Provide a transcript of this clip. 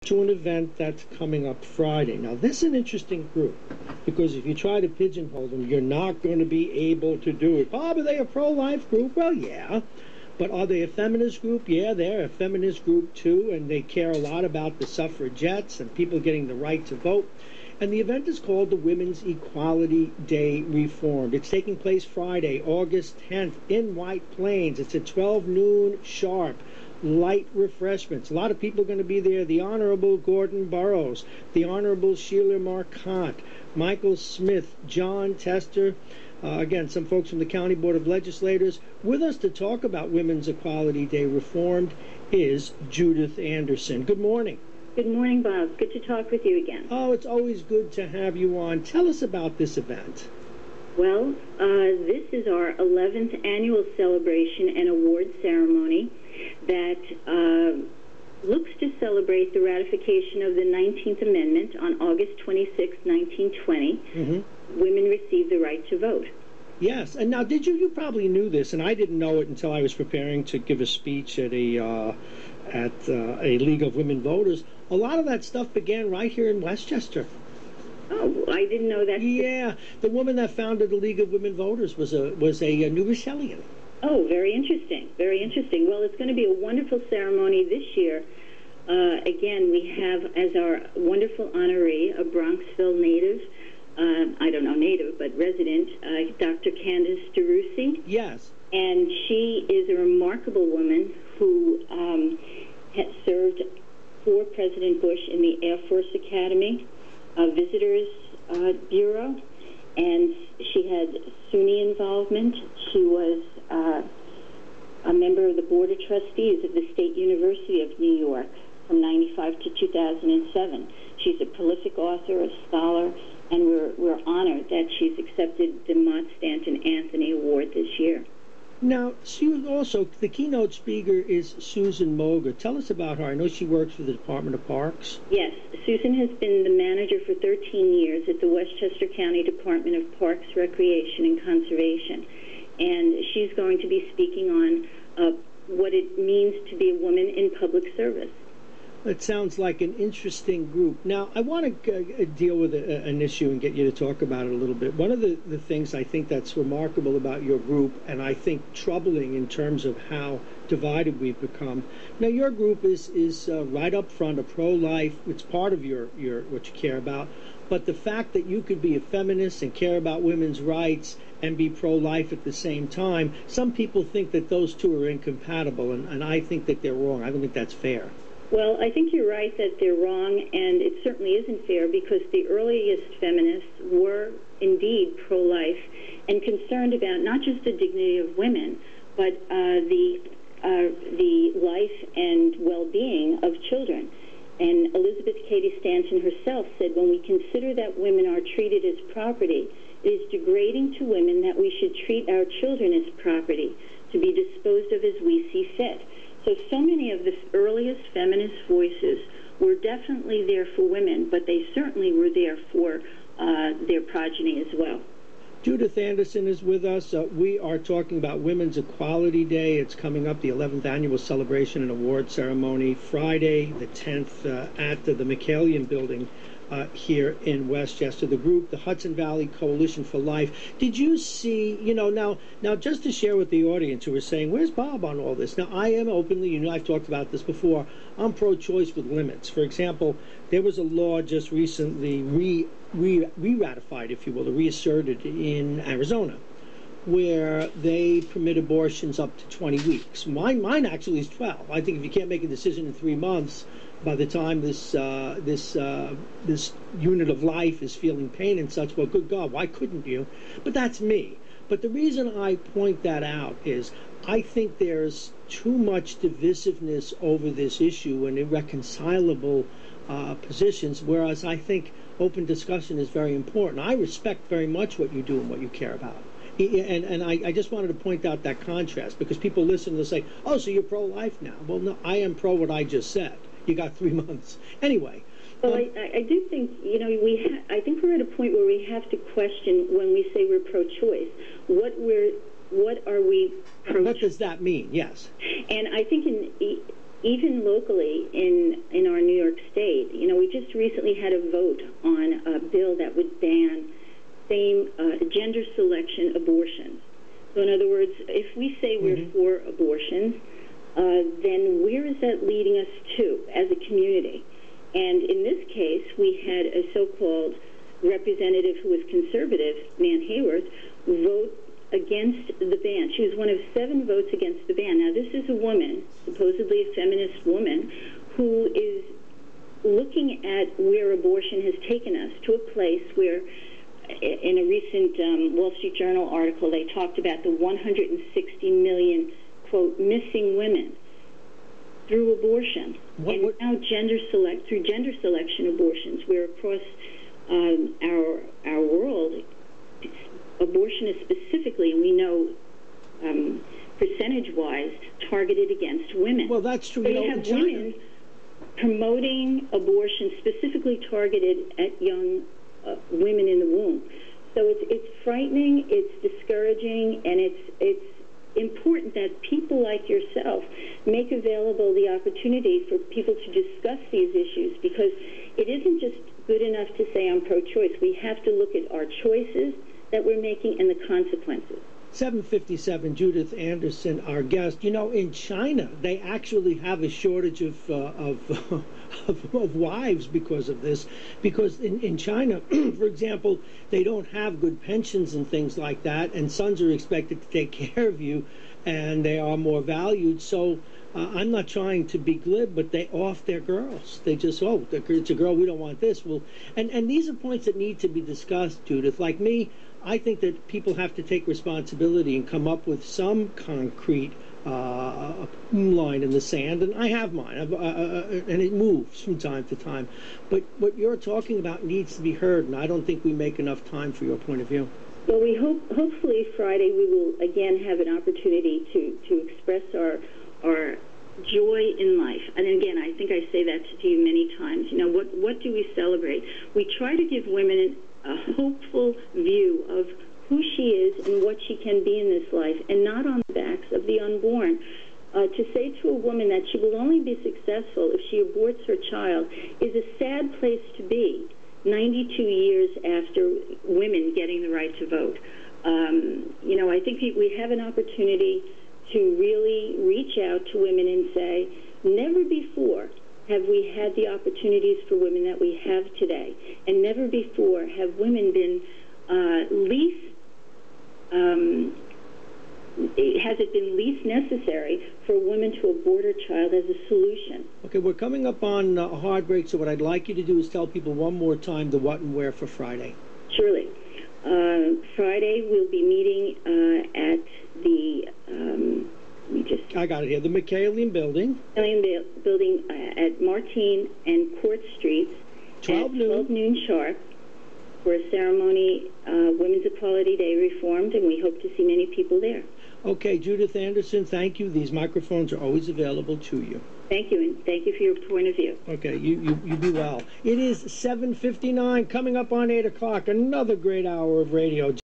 to an event that's coming up Friday. Now, this is an interesting group, because if you try to pigeonhole them, you're not going to be able to do it. Oh, but they a pro-life group? Well, yeah. But are they a feminist group? Yeah, they're a feminist group too, and they care a lot about the suffragettes and people getting the right to vote. And the event is called the Women's Equality Day Reformed. It's taking place Friday, August 10th in White Plains. It's at 12 noon sharp. Light refreshments. A lot of people are going to be there. The Honorable Gordon Burroughs, the Honorable Sheila Marquardt, Michael Smith, John Tester, again, some folks from the County Board of Legislators. With us to talk about Women's Equality Day Reformed is Judith Anderson. Good morning. Good morning, Bob. Good to talk with you again. Oh, it's always good to have you on. Tell us about this event. Well, this is our 11th annual celebration and award ceremony that looks to celebrate the ratification of the 19th Amendment on August 26, 1920. Women received the right to vote. Yes, and now you probably knew this, and I didn't know it until I was preparing to give a speech at a League of Women Voters. A lot of that stuff began right here in Westchester. Oh, I didn't know that. Yeah, the woman that founded the League of Women Voters was a New Rochellian. Oh, very interesting, very interesting. Well, it's going to be a wonderful ceremony this year. Again, we have as our wonderful honoree a Bronxville native, I don't know native, but resident, Dr. Candace Russy. Yes. And she is a remarkable woman who had served for President Bush in the Air Force Academy, Visitors Bureau, and she had SUNY involvement. She was a member of the Board of Trustees of the State University of New York from 1995 to 2007. She's a prolific author, a scholar, and we're honored that she's accepted the Mott Stanton Anthony Award this year. Now, the keynote speaker is Susan Moga. Tell us about her. I know she works for the Department of Parks. Yes, Susan has been the manager for 13 years at the Westchester County Department of Parks, Recreation, and Conservation. And she's going to be speaking on what it means to be a woman in public service. It sounds like an interesting group. Now, I want to deal with an issue and get you to talk about it a little bit. One of the things I think that's remarkable about your group, and I think troubling in terms of how divided we've become. Now, your group is right up front, a pro-life. It's part of your what you care about. But the fact that you could be a feminist and care about women's rights and be pro-life at the same time, some people think that those two are incompatible, and I think that they're wrong. I don't think that's fair. Well, I think you're right that they're wrong, and it certainly isn't fair because the earliest feminists were indeed pro-life and concerned about not just the dignity of women, but the life and well-being of children. And Elizabeth Cady Stanton herself said, when we consider that women are treated as property, it is degrading to women that we should treat our children as property, to be disposed of as we see fit. So many of the earliest feminist voices were definitely there for women, but they certainly were there for their progeny as well. Judith Anderson is with us. We are talking about Women's Equality Day. It's coming up, the 11th annual celebration and award ceremony, Friday the 10th at the McCallion Building here in Westchester. The group, the Hudson Valley Coalition for Life. Did you see, now just to share with the audience who are saying, where's Bob on all this? Now, I am openly, I've talked about this before, I'm pro-choice with limits. For example, there was a law just recently re-ratified, if you will, or reasserted in Arizona, where they permit abortions up to 20 weeks. Mine actually is 12. I think if you can't make a decision in 3 months, by the time this unit of life is feeling pain and such, well, good God, why couldn't you? But that's me. But the reason I point that out is I think there's too much divisiveness over this issue and irreconcilable positions, whereas I think open discussion is very important. I respect very much what you do and what you care about. And I just wanted to point out that contrast, because people listen and they'll say, oh, so you're pro-life now. Well, no, I am pro what I just said. You got 3 months. Anyway. Well, I do think, I think we're at a point where we have to question when we say we're pro-choice. What are we pro-choice? What does that mean? Yes. And I think even locally in our New York State, you know, we just recently had a vote on a bill that would ban gender selection abortions. So in other words, if we say we're for abortions, then where is that leading us to as a community? And in this case, we had a so-called representative who was conservative, Nan Hayworth, vote against the ban. She was one of 7 votes against the ban. Now, this is a woman, supposedly a feminist woman, who is looking at where abortion has taken us to a place where, in a recent Wall Street Journal article, they talked about the 160 million, quote, missing women through abortion. And now through gender selection abortions, where across our world, abortion is specifically, and we know percentage-wise, targeted against women. Well, that's true. So you have women promoting abortion specifically targeted at young women in the womb. So it's frightening, it's discouraging, and it's important that people like yourself make available the opportunity for people to discuss these issues, because it isn't just good enough to say I'm pro-choice. We have to look at our choices that we're making and the consequences. 7:57, Judith Anderson, our guest. You know, in China, they actually have a shortage of wives because of this. Because in China, for example, they don't have good pensions and things like that, and sons are expected to take care of you, and they are more valued. So I'm not trying to be glib, but they off their girls. They just, oh, it's a girl, we don't want this. Well, and these are points that need to be discussed, Judith. Like me, I think that people have to take responsibility and come up with some concrete line in the sand, and I have mine, and it moves from time to time. But what you're talking about needs to be heard, and I don't think we make enough time for your point of view. Well, we hopefully Friday we will again have an opportunity to express our joy in life. And again, I think I say that to you many times. You know, what do we celebrate? We try to give women a hopeful view of who she is and what she can be in this life, and not on the backs of the unborn. To say to a woman that she will only be successful if she aborts her child is a sad place to be 92 years after women getting the right to vote. You know, I think we have an opportunity to really reach out to women and say, never before have we had the opportunities for women that we have today, and never before have women been has it been least necessary for a woman to abort her child as a solution. Okay, we're coming up on a hard break, so what I'd like you to do is tell people one more time the what and where for Friday. Surely. Friday we'll be meeting at the, I got it here, the McKalian Building. Building at Martine and Court Streets. 12 noon. 12 noon sharp for a ceremony, Women's Equality Day Reformed, and we hope to see many people there. Okay, Judith Anderson, thank you. These microphones are always available to you. Thank you, and thank you for your point of view. Okay, you be well. It is 7:59, coming up on 8 o'clock, another great hour of radio.